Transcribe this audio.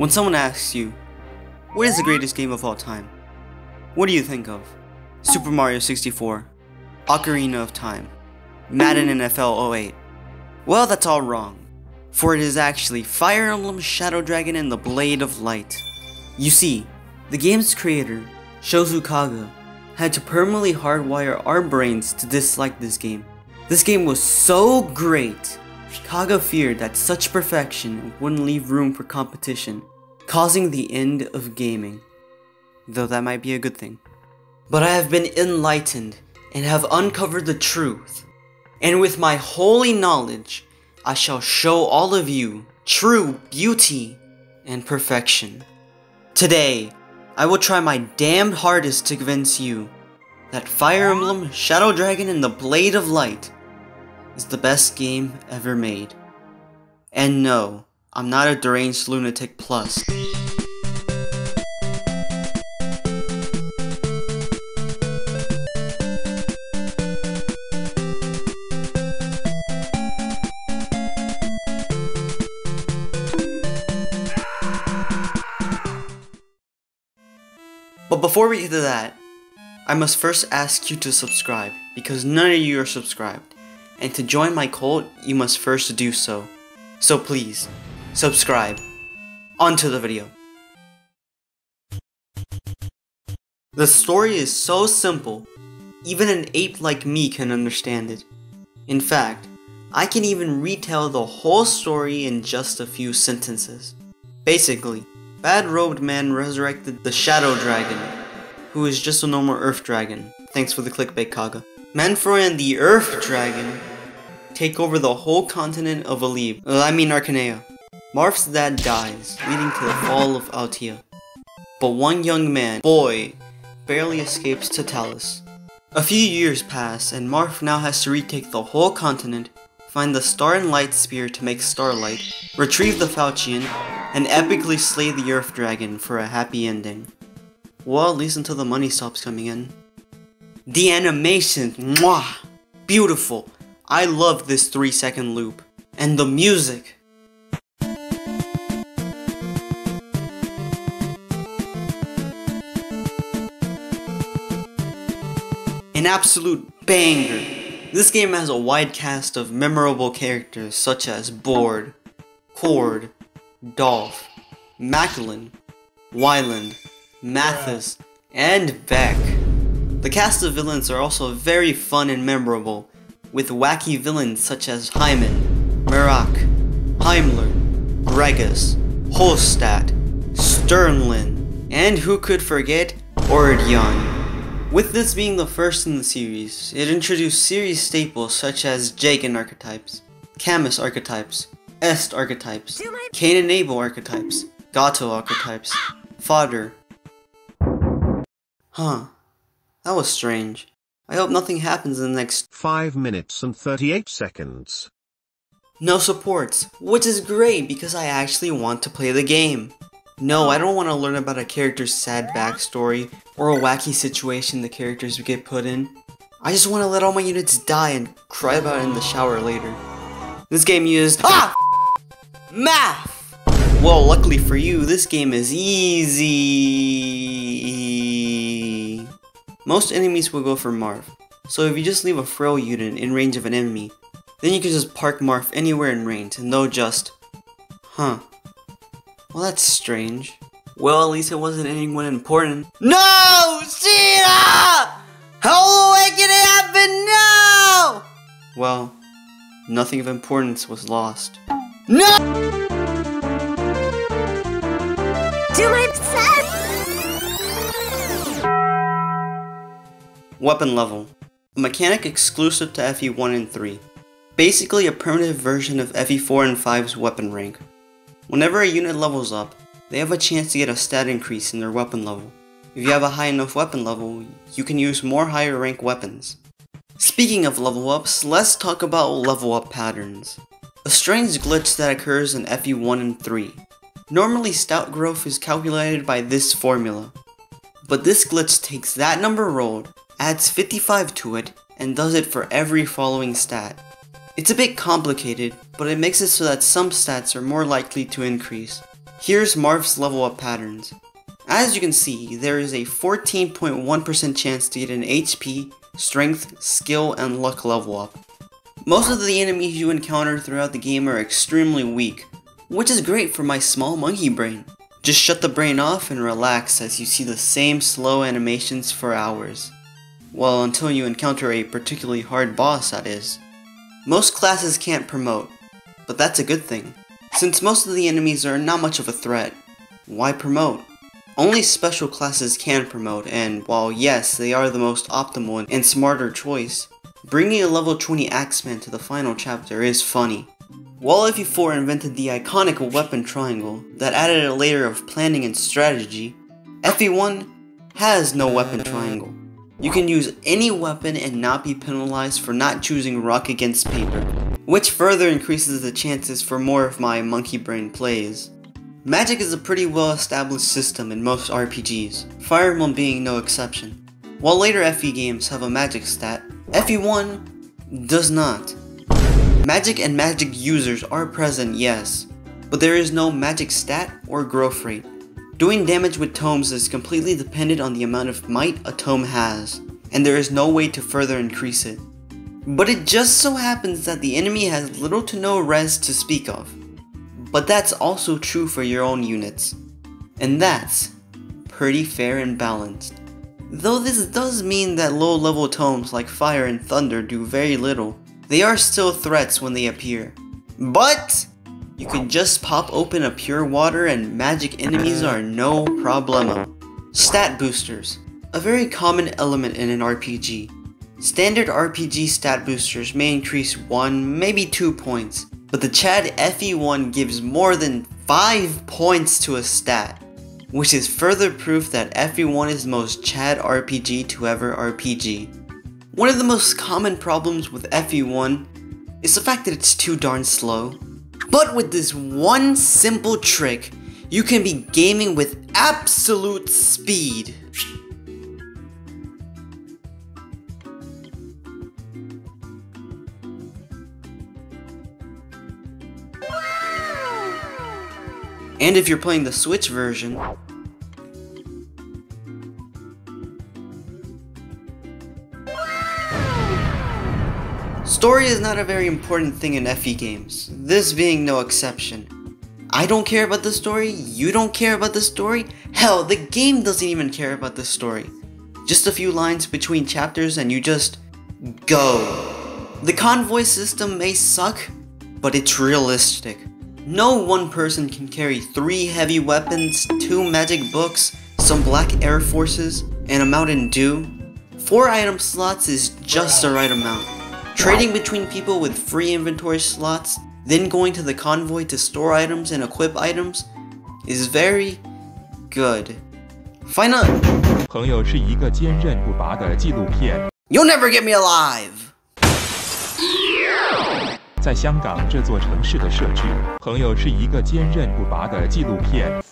When someone asks you, what is the greatest game of all time? What do you think of? Super Mario 64, Ocarina of Time, Madden NFL 08. Well, that's all wrong, for it is actually Fire Emblem Shadow Dragon and the Blade of Light. You see, the game's creator, Kaga, had to permanently hardwire our brains to dislike this game. This game was so great, Kaga feared that such perfection wouldn't leave room for competition, causing the end of gaming. Though that might be a good thing. But I have been enlightened and have uncovered the truth. And with my holy knowledge, I shall show all of you true beauty and perfection. Today, I will try my damned hardest to convince you that Fire Emblem Shadow Dragon and the Blade of Light is the best game ever made. And no, I'm not a deranged lunatic plus. But before we get to that, I must first ask you to subscribe, because none of you are subscribed. And to join my cult, you must first do so. So please, subscribe. On to the video. The story is so simple, even an ape like me can understand it. In fact, I can even retell the whole story in just a few sentences. Basically, bad-robed man resurrected the Shadow Dragon, who is just a normal Earth Dragon. Thanks for the clickbait, Kaga. Manfroy and the Earth Dragon take over the whole continent of Arcanea. Marth's dad dies, leading to the fall of Altea. But one young man, boy, barely escapes to Talos. A few years pass, and Marth now has to retake the whole continent, find the Star and Light Spear to make Starlight, retrieve the Falchion, and epically slay the Earth Dragon for a happy ending. Well, at least until the money stops coming in. The animation, mwah! Beautiful! I love this 3-second loop. And the music! An absolute banger! This game has a wide cast of memorable characters such as Board, Cord, Dolph, Macklin, Wyland, Mathis, and Beck. The cast of villains are also very fun and memorable, with wacky villains such as Hyman, Merak, Heimler, Regus, Holstat, Sternlin, and who could forget Ordyon. With this being the first in the series, it introduced series staples such as Jagan archetypes, Camus archetypes, Est archetypes, Cain and Abel archetypes, Gato archetypes, Fodder. Huh. That was strange. I hope nothing happens in the next 5 minutes and 38 seconds. No supports, which is great because I actually want to play the game. No, I don't want to learn about a character's sad backstory or a wacky situation the characters get put in. I just want to let all my units die and cry about it in the shower later. This game used math! Well, luckily for you, this game is easy. Most enemies will go for Marth, so if you just leave a frail unit in range of an enemy, then you can just park Marth anywhere in range and they'll just... Well, that's strange. Well, at least it wasn't anyone important. No! Sheena! How can it happen now? Well, nothing of importance was lost. No! Weapon level. A mechanic exclusive to FE1 and 3. Basically a primitive version of FE4 and 5's weapon rank. Whenever a unit levels up, they have a chance to get a stat increase in their weapon level. If you have a high enough weapon level, you can use more higher rank weapons. Speaking of level ups, let's talk about level up patterns. A strange glitch that occurs in FE1 and 3. Normally stat growth is calculated by this formula, but this glitch takes that number rolled, adds 55 to it, and does it for every following stat. It's a bit complicated, but it makes it so that some stats are more likely to increase. Here's Marv's level up patterns. As you can see, there is a 14.1% chance to get an HP, strength, skill, and luck level up. Most of the enemies you encounter throughout the game are extremely weak, which is great for my small monkey brain. Just shut the brain off and relax as you see the same slow animations for hours. Well, until you encounter a particularly hard boss, that is. Most classes can't promote, but that's a good thing, since most of the enemies are not much of a threat. Why promote? Only special classes can promote, and while yes, they are the most optimal and smarter choice, bringing a level 20 Axeman to the final chapter is funny. While FE4 invented the iconic weapon triangle that added a layer of planning and strategy, FE1 has no weapon triangle. You can use any weapon and not be penalized for not choosing rock against paper, which further increases the chances for more of my monkey brain plays. Magic is a pretty well established system in most RPGs, Fire Emblem being no exception. While later FE games have a magic stat, FE1 does not. Magic and magic users are present, yes, but there is no magic stat or growth rate. Doing damage with tomes is completely dependent on the amount of might a tome has, and there is no way to further increase it. But it just so happens that the enemy has little to no res to speak of. But that's also true for your own units, and that's pretty fair and balanced. Though this does mean that low level tomes like Fire and Thunder do very little, they are still threats when they appear. But you can just pop open a pure water and magic enemies are no problemo. Stat boosters, a very common element in an RPG. Standard RPG stat boosters may increase 1, maybe 2 points, but the Chad FE1 gives more than 5 points to a stat, which is further proof that FE1 is the most Chad RPG to ever RPG. One of the most common problems with FE1 is the fact that it's too darn slow. But with this one simple trick, you can be gaming with absolute speed. And if you're playing the Switch version, story is not a very important thing in FE games, this being no exception. I don't care about the story, you don't care about the story, hell, the game doesn't even care about the story. Just a few lines between chapters and you just go. The convoy system may suck, but it's realistic. No one person can carry 3 heavy weapons, 2 magic books, some black air forces, and a Mountain Dew. 4 item slots is just the right amount. Trading between people with free inventory slots, then going to the convoy to store items and equip items, is very good. Final. 朋友是一个坚韧不拔的纪录片。 You'll never get me alive! 在香港这座城市的设置，朋友是一个坚韧不拔的纪录片。